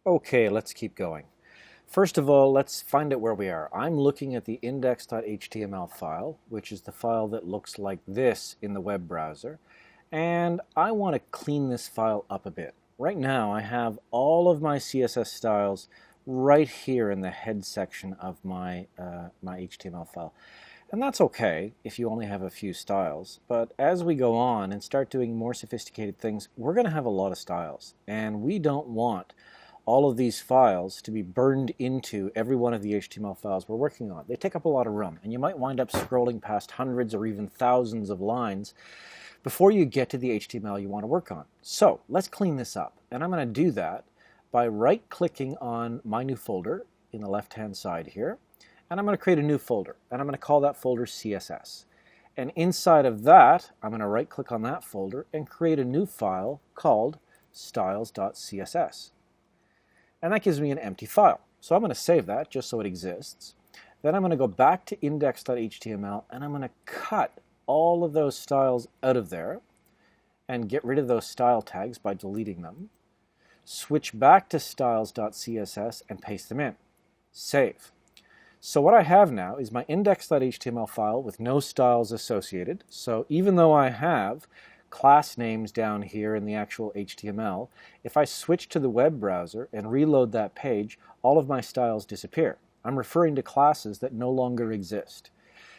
Okay, let's keep going. First of all, let's find out where we are. I'm looking at the index.html file, which is the file that looks like this in the web browser, and I want to clean this file up a bit. Right now, I have all of my CSS styles right here in the head section of my HTML file. And that's okay if you only have a few styles, but as we go on and start doing more sophisticated things, we're going to have a lot of styles, and we don't want all of these files to be burned into every one of the HTML files we're working on. They take up a lot of room, and you might wind up scrolling past hundreds or even thousands of lines before you get to the HTML you want to work on. So let's clean this up, and I'm going to do that by right-clicking on my new folder in the left-hand side here, and I'm going to create a new folder, and I'm going to call that folder CSS. And inside of that, I'm going to right-click on that folder and create a new file called styles.css. And that gives me an empty file. So I'm going to save that just so it exists. Then I'm going to go back to index.html and I'm going to cut all of those styles out of there and get rid of those style tags by deleting them. Switch back to styles.css and paste them in. Save. So what I have now is my index.html file with no styles associated. So even though I have class names down here in the actual HTML, if I switch to the web browser and reload that page, all of my styles disappear. I'm referring to classes that no longer exist.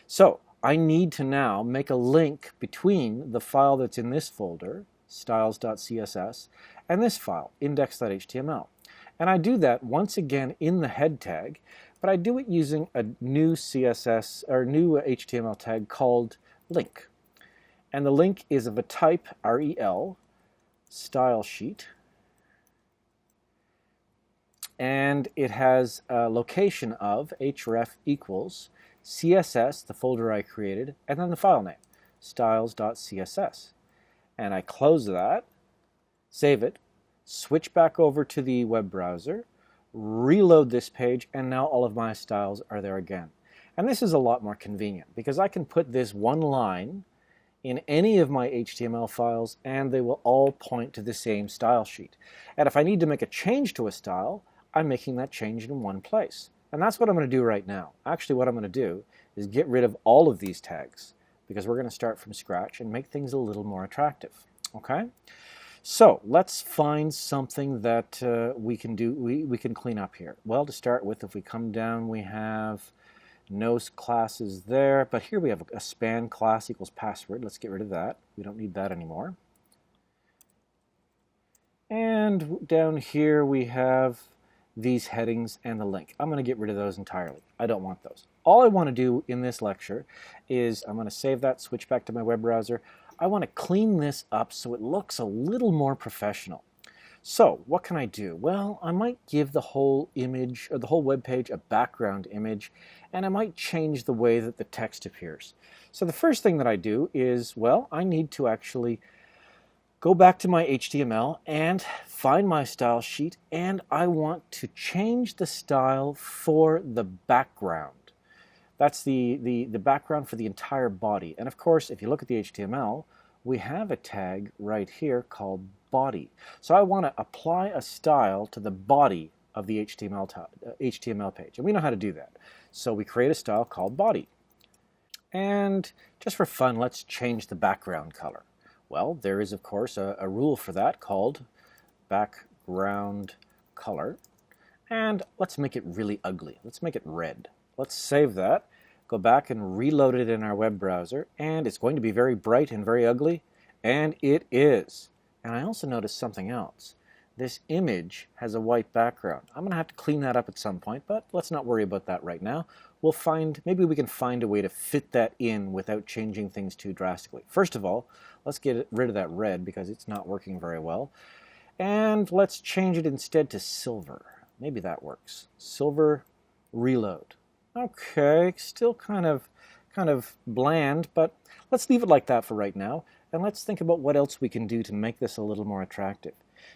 So I need to now make a link between the file that's in this folder, styles.css, and this file, index.html. And I do that once again in the head tag, but I do it using a new CSS or new HTML tag called link. And the link is of a type rel, style sheet, and it has a location of href equals CSS, the folder I created, and then the file name, styles.css. And I close that, save it, switch back over to the web browser, reload this page, and now all of my styles are there again. And this is a lot more convenient because I can put this one line in any of my HTML files and they will all point to the same style sheet. And if I need to make a change to a style, I'm making that change in one place. And that's what I'm going to do right now. Actually, what I'm going to do is get rid of all of these tags because we're going to start from scratch and make things a little more attractive. Okay? So let's find something that we can do. We can clean up here. Well, to start with, if we come down, we have no classes there, but here we have a span class equals password. Let's get rid of that. We don't need that anymore. And down here we have these headings and the link. I'm going to get rid of those entirely. I don't want those. All I want to do in this lecture is I'm going to save that, switch back to my web browser. I want to clean this up so it looks a little more professional. So what can I do? Well, I might give the whole image or the whole web page a background image, and I might change the way that the text appears. So the first thing that I do is, well, I need to actually go back to my HTML and find my style sheet, and I want to change the style for the background. That's the background for the entire body. And of course, if you look at the HTML, we have a tag right here called body. So I want to apply a style to the body of the HTML page. And we know how to do that. So we create a style called body. And just for fun, let's change the background color. Well, there is, of course, a rule for that called background color. And let's make it really ugly. Let's make it red. Let's save that, go back and reload it in our web browser, and it's going to be very bright and very ugly, and it is. And I also noticed something else. This image has a white background. I'm going to have to clean that up at some point, but let's not worry about that right now. Maybe we can find a way to fit that in without changing things too drastically. First of all, let's get rid of that red because it's not working very well. And let's change it instead to silver. Maybe that works. Silver, reload. Okay, still kind of bland, but let's leave it like that for right now, and let's think about what else we can do to make this a little more attractive.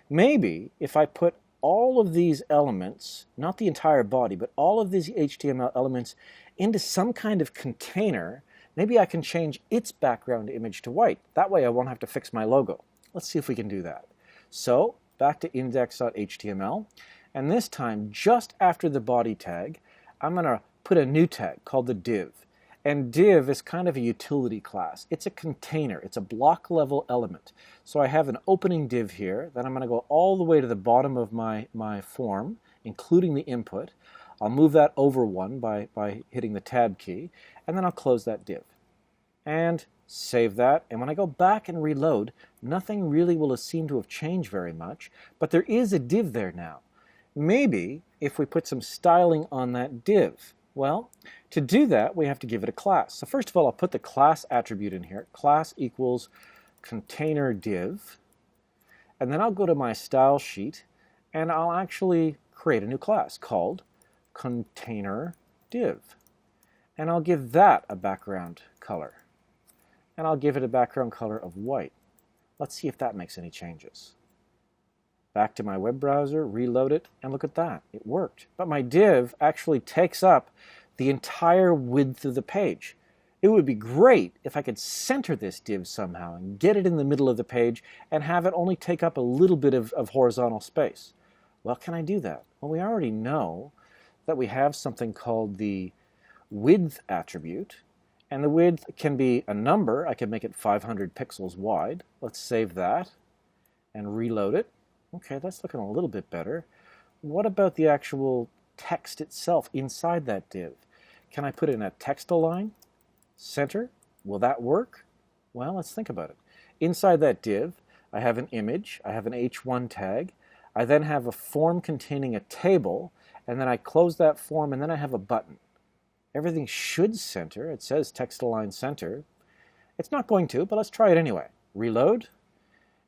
Maybe if I put all of these elements, not the entire body, but all of these HTML elements into some kind of container, maybe I can change its background image to white. That way I won't have to fix my logo. Let's see if we can do that. So back to index.html, And this time, just after the body tag, I'm going to put a new tag called the div. And div is kind of a utility class. It's a container. It's a block level element. So I have an opening div here. Then I'm going to go all the way to the bottom of my form, including the input. I'll move that over one by hitting the tab key. And then I'll close that div. And save that. And when I go back and reload, nothing really will seem to have changed very much. But there is a div there now. Maybe if we put some styling on that div. Well, to do that, we have to give it a class. So first of all, I'll put the class attribute in here. Class equals container div. And then I'll go to my style sheet, and I'll actually create a new class called container div. And I'll give that a background color. And I'll give it a background color of white. Let's see if that makes any changes. Back to my web browser, reload it, and look at that. It worked. But my div actually takes up the entire width of the page. It would be great if I could center this div somehow and get it in the middle of the page and have it only take up a little bit of horizontal space. Well, can I do that? Well, we already know that we have something called the width attribute. And the width can be a number. I can make it 500 pixels wide. Let's save that and reload it. Okay, that's looking a little bit better. What about the actual text itself inside that div? Can I put in a text align? Center? Will that work? Well, let's think about it. Inside that div, I have an image, I have an h1 tag, I then have a form containing a table, and then I close that form, and then I have a button. Everything should center. It says text align center. It's not going to, but let's try it anyway. Reload.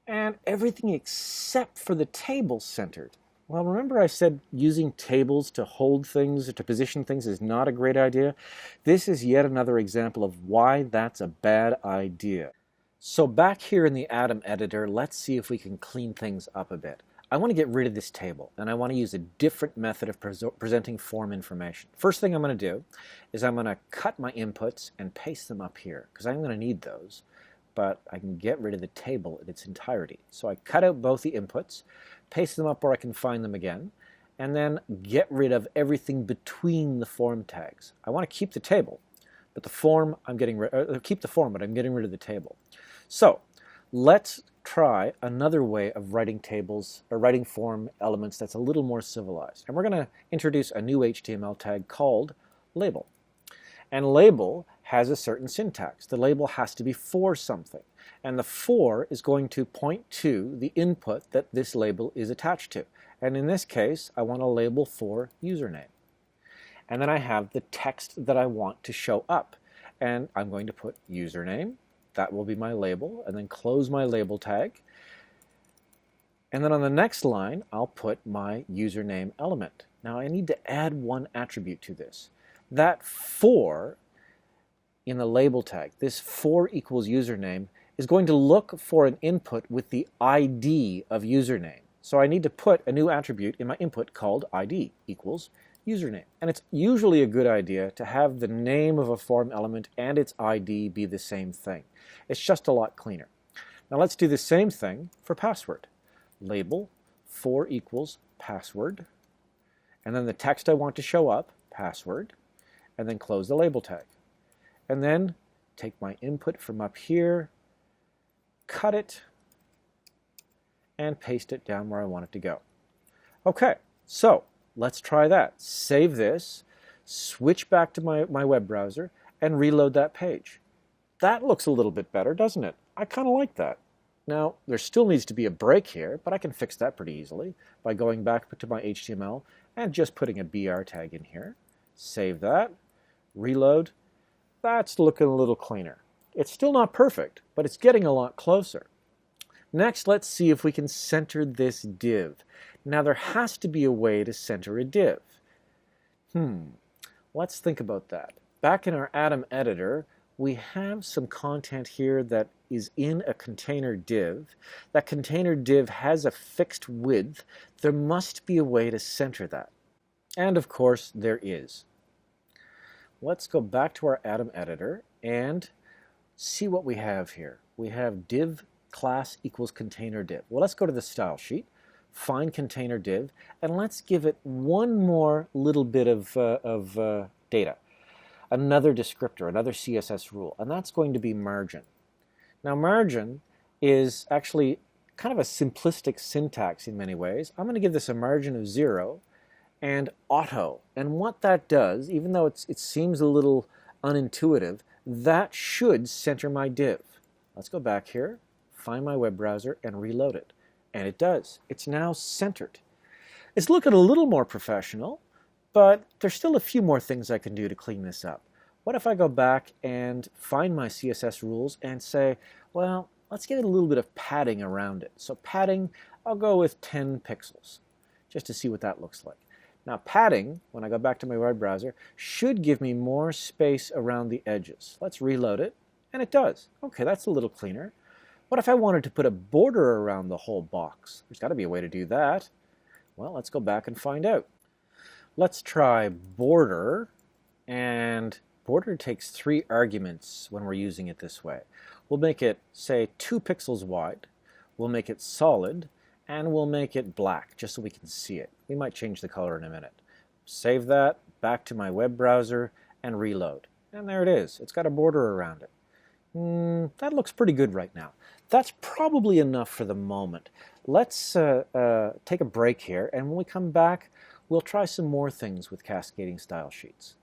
And everything except for the table centered. Well, remember I said using tables to hold things or to position things is not a great idea? This is yet another example of why that's a bad idea. So back here in the Atom editor, let's see if we can clean things up a bit. I want to get rid of this table, and I want to use a different method of presenting form information. First thing I'm going to do is I'm going to cut my inputs and paste them up here, because I'm going to need those. But I can get rid of the table in its entirety. So I cut out both the inputs, paste them up where I can find them again, and then get rid of everything between the form tags. I want to keep the table, but the form I'm getting keep the form, but I'm getting rid of the table. So let's try another way of writing tables or writing form elements that's a little more civilized. And we're going to introduce a new HTML tag called label. And label has a certain syntax. The label has to be for something. And the for is going to point to the input that this label is attached to. And in this case, I want a label for username. And then I have the text that I want to show up. And I'm going to put username. That will be my label. And then close my label tag. And then on the next line, I'll put my username element. Now I need to add one attribute to this. That for in the label tag, this for equals username, is going to look for an input with the ID of username. So I need to put a new attribute in my input called ID equals username. And it's usually a good idea to have the name of a form element and its ID be the same thing. It's just a lot cleaner. Now let's do the same thing for password. Label for equals password. And then the text I want to show up, password. And then close the label tag. And then take my input from up here, cut it, and paste it down where I want it to go. Okay, so let's try that. Save this, switch back to my web browser, and reload that page. That looks a little bit better, doesn't it? I kind of like that. Now, there still needs to be a break here, but I can fix that pretty easily by going back to my HTML and just putting a BR tag in here. Save that. Reload. That's looking a little cleaner. It's still not perfect, but it's getting a lot closer. Next, let's see if we can center this div. Now, there has to be a way to center a div. Let's think about that. Back in our Atom editor, we have some content here that is in a container div. That container div has a fixed width. There must be a way to center that. And of course, there is. Let's go back to our Atom editor and see what we have here. We have div class equals container div. Well, let's go to the style sheet, find container div, and let's give it one more little bit of data. Another descriptor, another CSS rule, and that's going to be margin. Now margin is actually kind of a simplistic syntax in many ways. I'm going to give this a margin of 0 and auto. And what that does, even though it seems a little unintuitive, that should center my div. Let's go back here, find my web browser, and reload it. And it does. It's now centered. It's looking a little more professional, but there's still a few more things I can do to clean this up. What if I go back and find my CSS rules and say, well, let's give it a little bit of padding around it. So padding, I'll go with 10 pixels, just to see what that looks like. Now padding, when I go back to my web browser, should give me more space around the edges. Let's reload it, and it does. Okay, that's a little cleaner. What if I wanted to put a border around the whole box? There's got to be a way to do that. Well, let's go back and find out. Let's try border, and border takes 3 arguments when we're using it this way. We'll make it, say, 2 pixels wide, we'll make it solid, and we'll make it black, just so we can see it. We might change the color in a minute. Save that, back to my web browser, and reload. And there it is. It's got a border around it. That looks pretty good right now. That's probably enough for the moment. Let's take a break here, and when we come back, we'll try some more things with cascading style sheets.